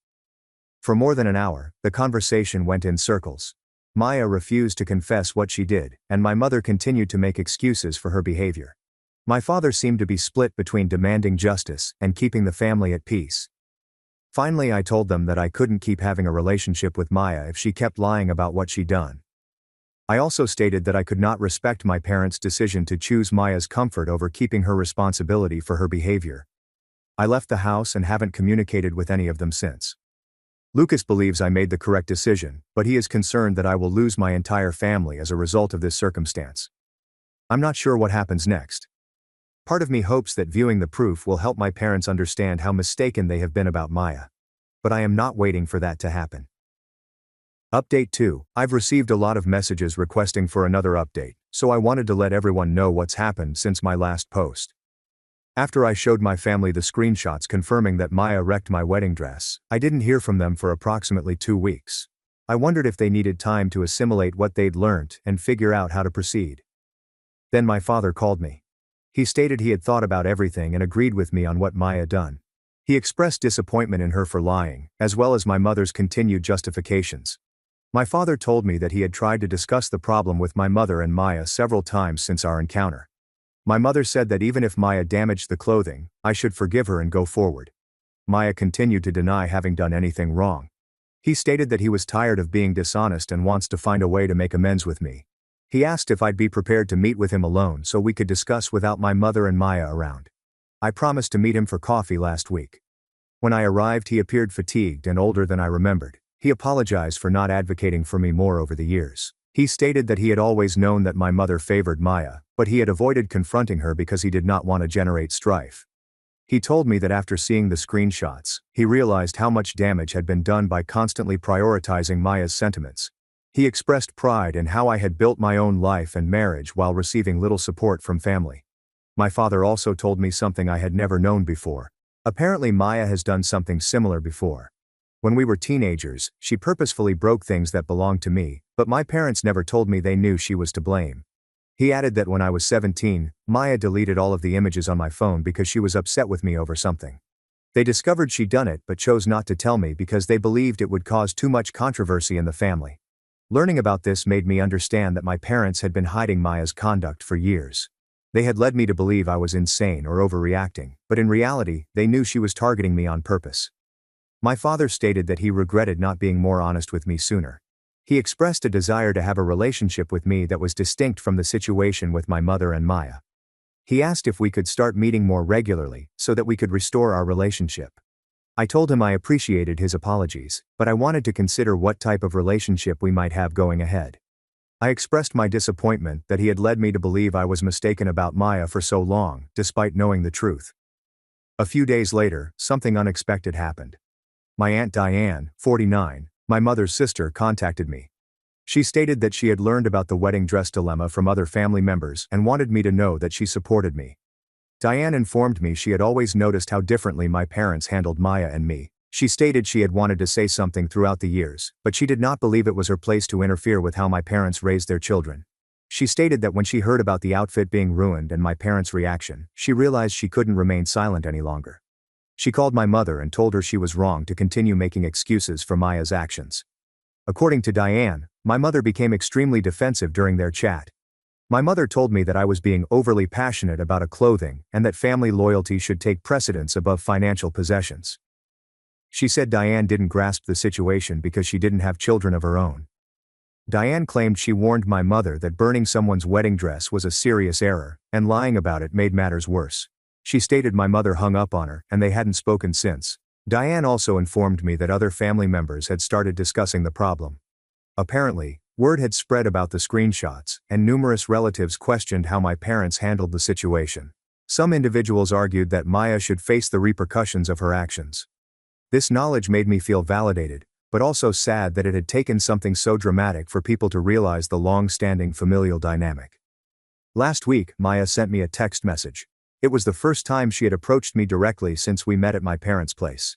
For more than an hour, the conversation went in circles. Maya refused to confess what she did, and my mother continued to make excuses for her behavior. My father seemed to be split between demanding justice and keeping the family at peace. Finally, I told them that I couldn't keep having a relationship with Maya if she kept lying about what she'd done. I also stated that I could not respect my parents' decision to choose Maya's comfort over keeping her responsibility for her behavior. I left the house and haven't communicated with any of them since. Lucas believes I made the correct decision, but he is concerned that I will lose my entire family as a result of this circumstance. I'm not sure what happens next. Part of me hopes that viewing the proof will help my parents understand how mistaken they have been about Maya. But I am not waiting for that to happen. Update 2. I've received a lot of messages requesting for another update, so I wanted to let everyone know what's happened since my last post. After I showed my family the screenshots confirming that Maya wrecked my wedding dress, I didn't hear from them for approximately 2 weeks. I wondered if they needed time to assimilate what they'd learnt and figure out how to proceed. Then my father called me. He stated he had thought about everything and agreed with me on what Maya done. He expressed disappointment in her for lying, as well as my mother's continued justifications. My father told me that he had tried to discuss the problem with my mother and Maya several times since our encounter. My mother said that even if Maya damaged the clothing, I should forgive her and go forward. Maya continued to deny having done anything wrong. He stated that he was tired of being dishonest and wants to find a way to make amends with me. He asked if I'd be prepared to meet with him alone so we could discuss without my mother and Maya around. I promised to meet him for coffee last week. When I arrived, he appeared fatigued and older than I remembered. He apologized for not advocating for me more over the years. He stated that he had always known that my mother favored Maya, but he had avoided confronting her because he did not want to generate strife. He told me that after seeing the screenshots, he realized how much damage had been done by constantly prioritizing Maya's sentiments. He expressed pride in how I had built my own life and marriage while receiving little support from family. My father also told me something I had never known before. Apparently Maya has done something similar before. When we were teenagers, she purposefully broke things that belonged to me, but my parents never told me they knew she was to blame. He added that when I was 17, Maya deleted all of the images on my phone because she was upset with me over something. They discovered she'd done it but chose not to tell me because they believed it would cause too much controversy in the family. Learning about this made me understand that my parents had been hiding Maya's conduct for years. They had led me to believe I was insane or overreacting, but in reality, they knew she was targeting me on purpose. My father stated that he regretted not being more honest with me sooner. He expressed a desire to have a relationship with me that was distinct from the situation with my mother and Maya. He asked if we could start meeting more regularly so that we could restore our relationship. I told him I appreciated his apologies, but I wanted to consider what type of relationship we might have going ahead. I expressed my disappointment that he had led me to believe I was mistaken about Maya for so long, despite knowing the truth. A few days later, something unexpected happened. My Aunt Diane, 49, my mother's sister, contacted me. She stated that she had learned about the wedding dress dilemma from other family members and wanted me to know that she supported me. Diane informed me she had always noticed how differently my parents handled Maya and me. She stated she had wanted to say something throughout the years, but she did not believe it was her place to interfere with how my parents raised their children. She stated that when she heard about the outfit being ruined and my parents' reaction, she realized she couldn't remain silent any longer. She called my mother and told her she was wrong to continue making excuses for Maya's actions. According to Diane, my mother became extremely defensive during their chat. My mother told me that I was being overly passionate about a clothing and that family loyalty should take precedence above financial possessions. She said Diane didn't grasp the situation because she didn't have children of her own. Diane claimed she warned my mother that burning someone's wedding dress was a serious error, and lying about it made matters worse. She stated my mother hung up on her and they hadn't spoken since. Diane also informed me that other family members had started discussing the problem. Apparently, word had spread about the screenshots, and numerous relatives questioned how my parents handled the situation. Some individuals argued that Maya should face the repercussions of her actions. This knowledge made me feel validated, but also sad that it had taken something so dramatic for people to realize the long-standing familial dynamic. Last week, Maya sent me a text message. It was the first time she had approached me directly since we met at my parents' place.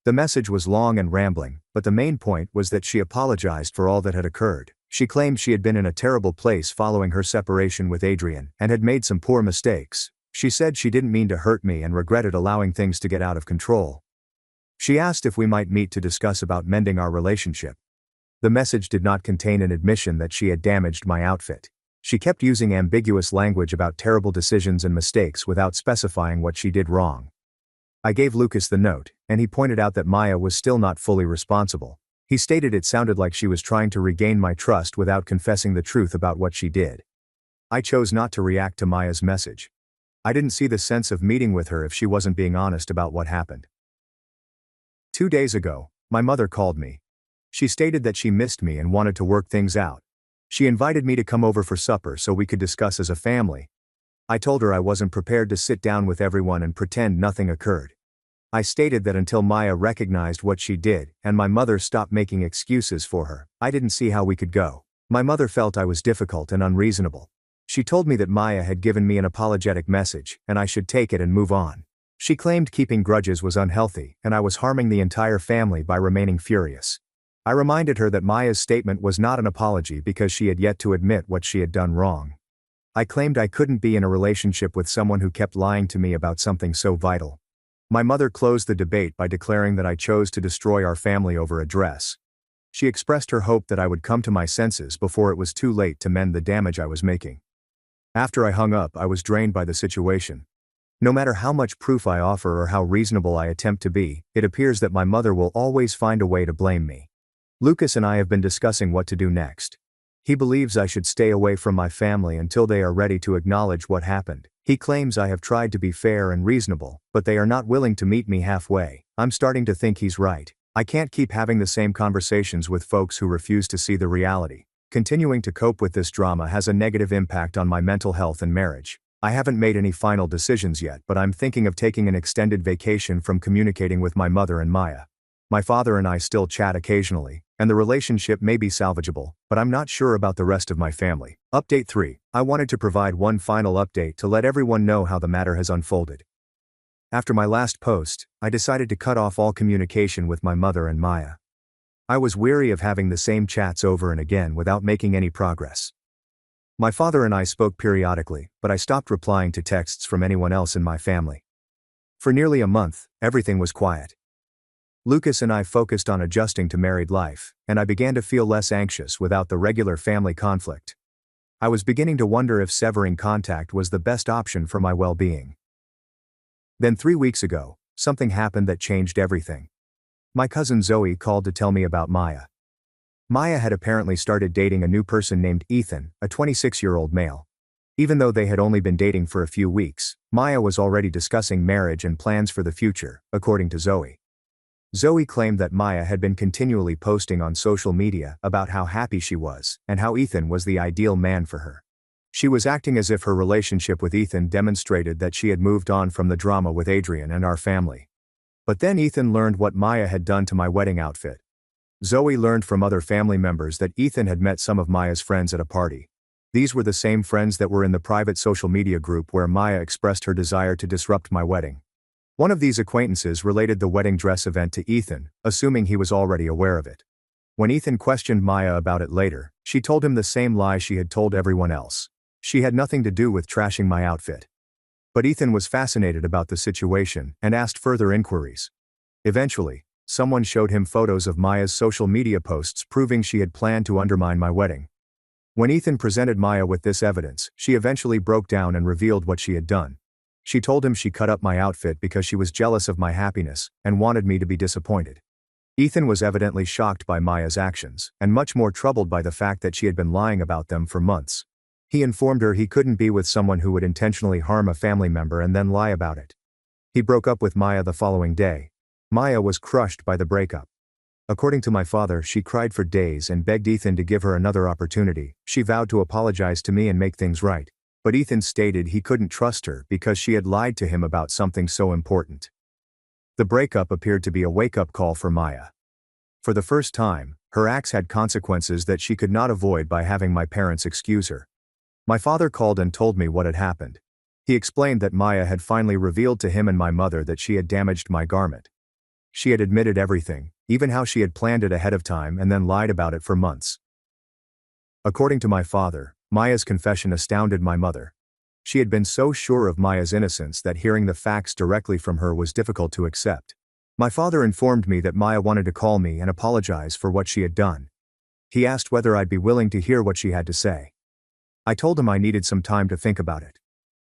The message was long and rambling, but the main point was that she apologized for all that had occurred. She claimed she had been in a terrible place following her separation with Adrian and had made some poor mistakes. She said she didn't mean to hurt me and regretted allowing things to get out of control. She asked if we might meet to discuss about mending our relationship. The message did not contain an admission that she had damaged my outfit. She kept using ambiguous language about terrible decisions and mistakes without specifying what she did wrong. I gave Lucas the note, and he pointed out that Maya was still not fully responsible. He stated it sounded like she was trying to regain my trust without confessing the truth about what she did. I chose not to react to Maya's message. I didn't see the sense of meeting with her if she wasn't being honest about what happened. 2 days ago, my mother called me. She stated that she missed me and wanted to work things out. She invited me to come over for supper so we could discuss as a family. I told her I wasn't prepared to sit down with everyone and pretend nothing occurred. I stated that until Maya recognized what she did and my mother stopped making excuses for her, I didn't see how we could go. My mother felt I was difficult and unreasonable. She told me that Maya had given me an apologetic message and I should take it and move on. She claimed keeping grudges was unhealthy and I was harming the entire family by remaining furious. I reminded her that Maya's statement was not an apology because she had yet to admit what she had done wrong. I claimed I couldn't be in a relationship with someone who kept lying to me about something so vital. My mother closed the debate by declaring that I chose to destroy our family over a dress. She expressed her hope that I would come to my senses before it was too late to mend the damage I was making. After I hung up, I was drained by the situation. No matter how much proof I offer or how reasonable I attempt to be, it appears that my mother will always find a way to blame me. Lucas and I have been discussing what to do next. He believes I should stay away from my family until they are ready to acknowledge what happened. He claims I have tried to be fair and reasonable, but they are not willing to meet me halfway. I'm starting to think he's right. I can't keep having the same conversations with folks who refuse to see the reality. Continuing to cope with this drama has a negative impact on my mental health and marriage. I haven't made any final decisions yet, but I'm thinking of taking an extended vacation from communicating with my mother and Maya. My father and I still chat occasionally, and the relationship may be salvageable, but I'm not sure about the rest of my family. Update 3. I wanted to provide one final update to let everyone know how the matter has unfolded. After my last post, I decided to cut off all communication with my mother and Maya. I was weary of having the same chats over and again without making any progress. My father and I spoke periodically, but I stopped replying to texts from anyone else in my family. For nearly a month, everything was quiet. Lucas and I focused on adjusting to married life, and I began to feel less anxious without the regular family conflict. I was beginning to wonder if severing contact was the best option for my well-being. Then 3 weeks ago, something happened that changed everything. My cousin Zoe called to tell me about Maya. Maya had apparently started dating a new person named Ethan, a 26-year-old male. Even though they had only been dating for a few weeks, Maya was already discussing marriage and plans for the future, according to Zoe. Zoe claimed that Maya had been continually posting on social media about how happy she was and how Ethan was the ideal man for her. She was acting as if her relationship with Ethan demonstrated that she had moved on from the drama with Adrian and our family. But then Ethan learned what Maya had done to my wedding outfit. Zoe learned from other family members that Ethan had met some of Maya's friends at a party. These were the same friends that were in the private social media group where Maya expressed her desire to disrupt my wedding. One of these acquaintances related the wedding dress event to Ethan, assuming he was already aware of it. When Ethan questioned Maya about it later, she told him the same lie she had told everyone else. She had nothing to do with trashing my outfit. But Ethan was fascinated about the situation and asked further inquiries. Eventually, someone showed him photos of Maya's social media posts proving she had planned to undermine my wedding. When Ethan presented Maya with this evidence, she eventually broke down and revealed what she had done. She told him she cut up my outfit because she was jealous of my happiness and wanted me to be disappointed. Ethan was evidently shocked by Maya's actions and much more troubled by the fact that she had been lying about them for months. He informed her he couldn't be with someone who would intentionally harm a family member and then lie about it. He broke up with Maya the following day. Maya was crushed by the breakup. According to my father, she cried for days and begged Ethan to give her another opportunity. She vowed to apologize to me and make things right. But Ethan stated he couldn't trust her because she had lied to him about something so important. The breakup appeared to be a wake-up call for Maya. For the first time, her acts had consequences that she could not avoid by having my parents excuse her. My father called and told me what had happened. He explained that Maya had finally revealed to him and my mother that she had damaged my garment. She had admitted everything, even how she had planned it ahead of time and then lied about it for months. According to my father, Maya's confession astounded my mother. She had been so sure of Maya's innocence that hearing the facts directly from her was difficult to accept. My father informed me that Maya wanted to call me and apologize for what she had done. He asked whether I'd be willing to hear what she had to say. I told him I needed some time to think about it.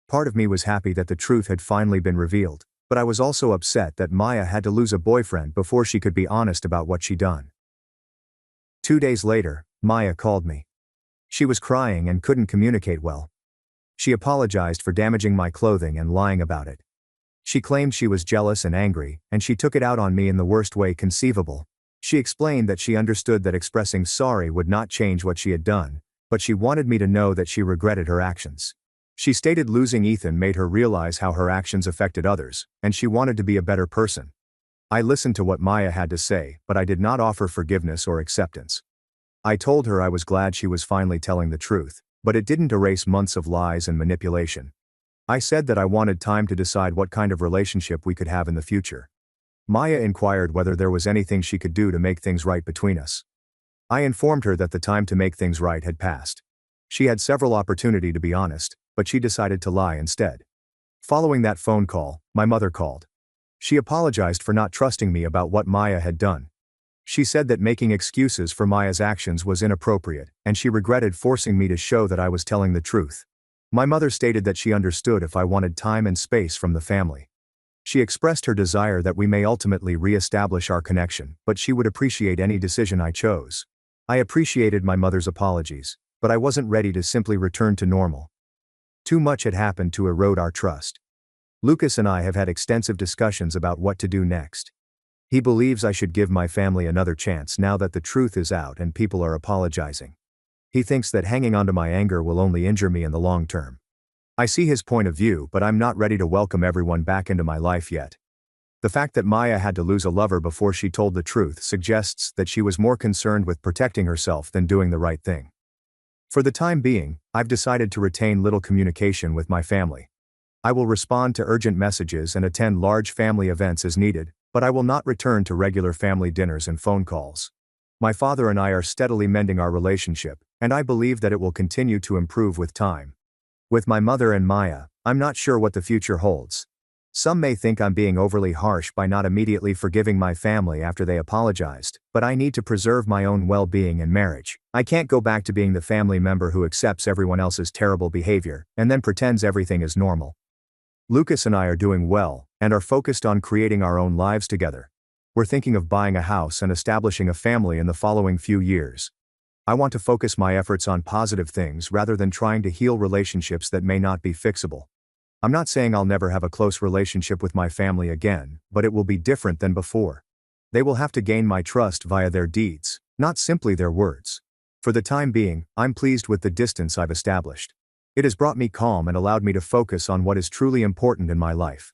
Part of me was happy that the truth had finally been revealed, but I was also upset that Maya had to lose a boyfriend before she could be honest about what she'd done. 2 days later, Maya called me. She was crying and couldn't communicate well. She apologized for damaging my clothing and lying about it. She claimed she was jealous and angry, and she took it out on me in the worst way conceivable. She explained that she understood that expressing sorry would not change what she had done, but she wanted me to know that she regretted her actions. She stated losing Ethan made her realize how her actions affected others, and she wanted to be a better person. I listened to what Maya had to say, but I did not offer forgiveness or acceptance. I told her I was glad she was finally telling the truth, but it didn't erase months of lies and manipulation. I said that I wanted time to decide what kind of relationship we could have in the future. Maya inquired whether there was anything she could do to make things right between us. I informed her that the time to make things right had passed. She had several opportunities to be honest, but she decided to lie instead. Following that phone call, my mother called. She apologized for not trusting me about what Maya had done. She said that making excuses for Maya's actions was inappropriate, and she regretted forcing me to show that I was telling the truth. My mother stated that she understood if I wanted time and space from the family. She expressed her desire that we may ultimately re-establish our connection, but she would appreciate any decision I chose. I appreciated my mother's apologies, but I wasn't ready to simply return to normal. Too much had happened to erode our trust. Lucas and I have had extensive discussions about what to do next. He believes I should give my family another chance now that the truth is out and people are apologizing. He thinks that hanging onto my anger will only injure me in the long term. I see his point of view, but I'm not ready to welcome everyone back into my life yet. The fact that Maya had to lose a lover before she told the truth suggests that she was more concerned with protecting herself than doing the right thing. For the time being, I've decided to retain little communication with my family. I will respond to urgent messages and attend large family events as needed, but I will not return to regular family dinners and phone calls. My father and I are steadily mending our relationship, and I believe that it will continue to improve with time. With my mother and Maya, I'm not sure what the future holds. Some may think I'm being overly harsh by not immediately forgiving my family after they apologized, but I need to preserve my own well-being and marriage. I can't go back to being the family member who accepts everyone else's terrible behavior and then pretends everything is normal. Lucas and I are doing well, and are focused on creating our own lives together. We're thinking of buying a house and establishing a family in the following few years. I want to focus my efforts on positive things rather than trying to heal relationships that may not be fixable. I'm not saying I'll never have a close relationship with my family again, but it will be different than before. They will have to gain my trust via their deeds, not simply their words. For the time being, I'm pleased with the distance I've established. It has brought me calm and allowed me to focus on what is truly important in my life.